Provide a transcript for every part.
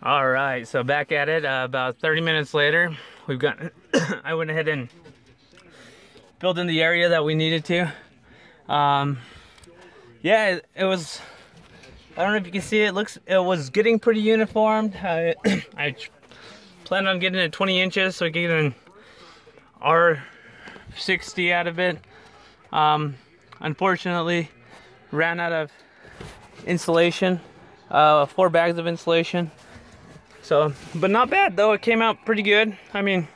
All right, so back at it about 30 minutes later. We've got I went ahead and filled in the area that we needed to. Yeah, it was, I don't know if you can see it, it was getting pretty uniformed. I planned on getting it 20 inches so I could get an R60 out of it. Unfortunately, ran out of insulation, 4 bags of insulation. So, but not bad though, it came out pretty good. I mean,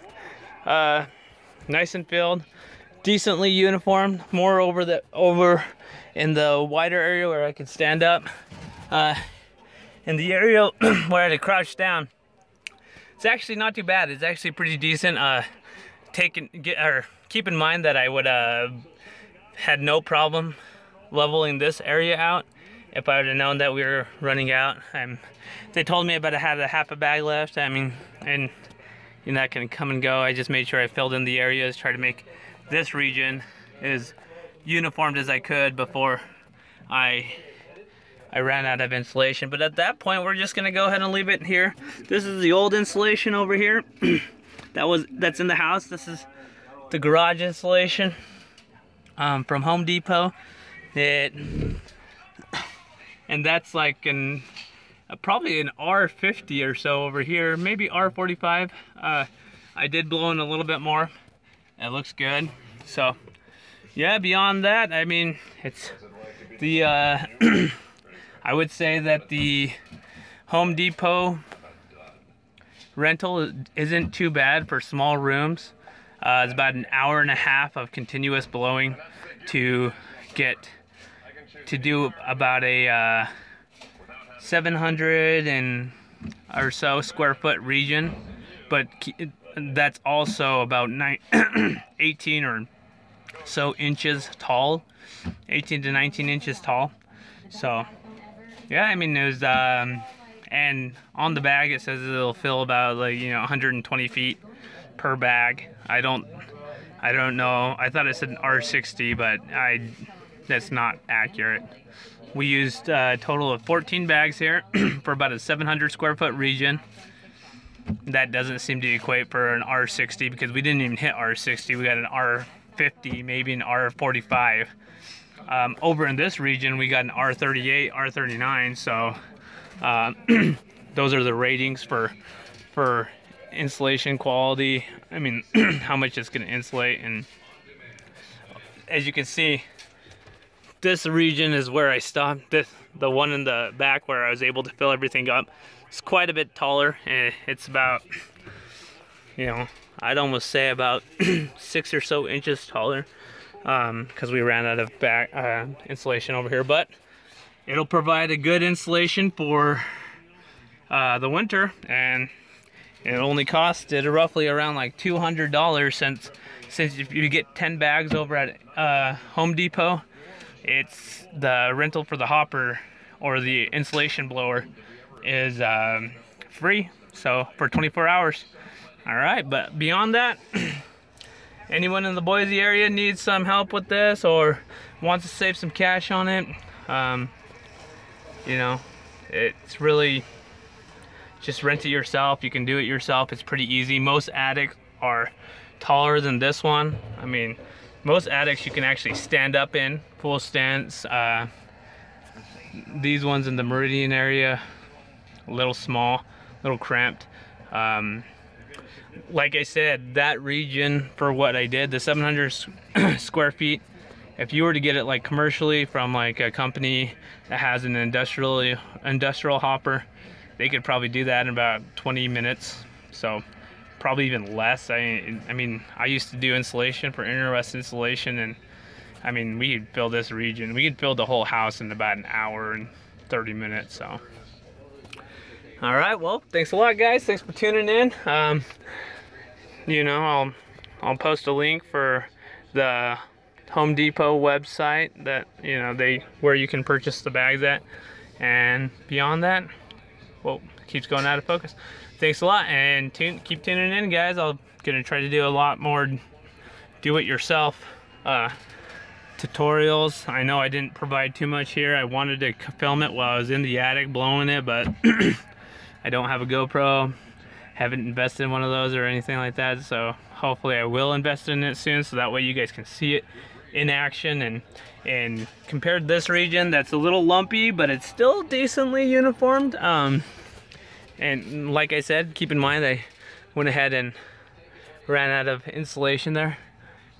nice and filled, decently uniform, more over in the wider area where I could stand up. In the area where I had to crouch down, it's actually not too bad. It's actually pretty decent. Keep in mind that I would had no problem leveling this area out if I would have known that we were running out. They told me about I had a half a bag left. I mean, and you're not gonna come and go. I just made sure I filled in the areas, tried to make this region as uniformed as I could before I ran out of insulation. But at that point, we're just gonna go ahead and leave it here. This is the old insulation over here. that's in the house. This is the garage insulation from Home Depot. And that's like probably an R50 or so over here, maybe R45. I did blow in a little bit more. It looks good. So yeah, beyond that, I mean, it's the I would say that the Home Depot rental isn't too bad for small rooms. It's about an hour and a half of continuous blowing to get to do about a 700 and or so square foot region, but that's also about 18 or so inches tall, 18 to 19 inches tall. So yeah, I mean, it was and on the bag it says it'll fill about, like, 120 feet per bag. I don't know, I thought it said an R60, but that's not accurate. We used a total of 14 bags here for about a 700 square foot region. That doesn't seem to equate for an R60 because we didn't even hit R60. We got an R50, maybe an R45. Over in this region, we got an R38, R39. So those are the ratings for insulation quality. I mean, how much it's going to insulate. And as you can see, this region is where I stopped. The one in the back where I was able to fill everything up, it's quite a bit taller. It's about, I'd almost say about 6 or so inches taller, because we ran out of back insulation over here. But it'll provide a good insulation for the winter, and it only costed roughly around like $200 since if you get 10 bags over at Home Depot, it's the rental for the hopper or the insulation blower is free, so for 24 hours. All right, but beyond that, anyone in the Boise area needs some help with this or wants to save some cash on it, it's really just rent it yourself. You can do it yourself. It's pretty easy. Most attics are taller than this one. I mean, most attics you can actually stand up in, full stance. These ones in the Meridian area, a little small, a little cramped. Like I said, that region for what I did, the 700 square feet, if you were to get it like commercially from like a company that has an industrial hopper, they could probably do that in about 20 minutes. So probably even less. I mean, I used to do insulation for Interrust Insulation, and I mean, we could fill this region. We could fill the whole house in about an hour and 30 minutes. So, all right. Well, thanks a lot, guys. Thanks for tuning in. I'll post a link for the Home Depot website that where you can purchase the bags at, and beyond that, whoa, keeps going out of focus. Thanks a lot, and keep tuning in, guys. I'm gonna try to do a lot more do-it-yourself tutorials. I know I didn't provide too much here. I wanted to film it while I was in the attic blowing it, but I don't have a GoPro, haven't invested in one of those or anything like that, so hopefully I will invest in it soon, so that way you guys can see it in action. And compared to this region, that's a little lumpy, but it's still decently uniformed. And like I said, keep in mind I went ahead and ran out of insulation there,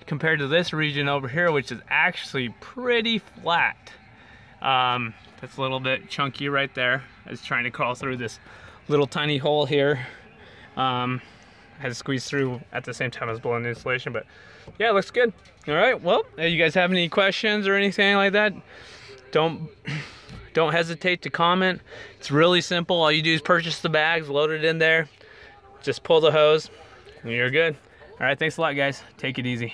compared to this region over here, which is actually pretty flat. That's a little bit chunky right there. I was trying to crawl through this little tiny hole here. Had to squeeze through at the same time as blowing the insulation, but yeah, it looks good. All right, well, if you guys have any questions or anything like that, don't hesitate to comment. It's really simple. All you do is purchase the bags, load it in there, just pull the hose, and you're good. All right, thanks a lot, guys. Take it easy.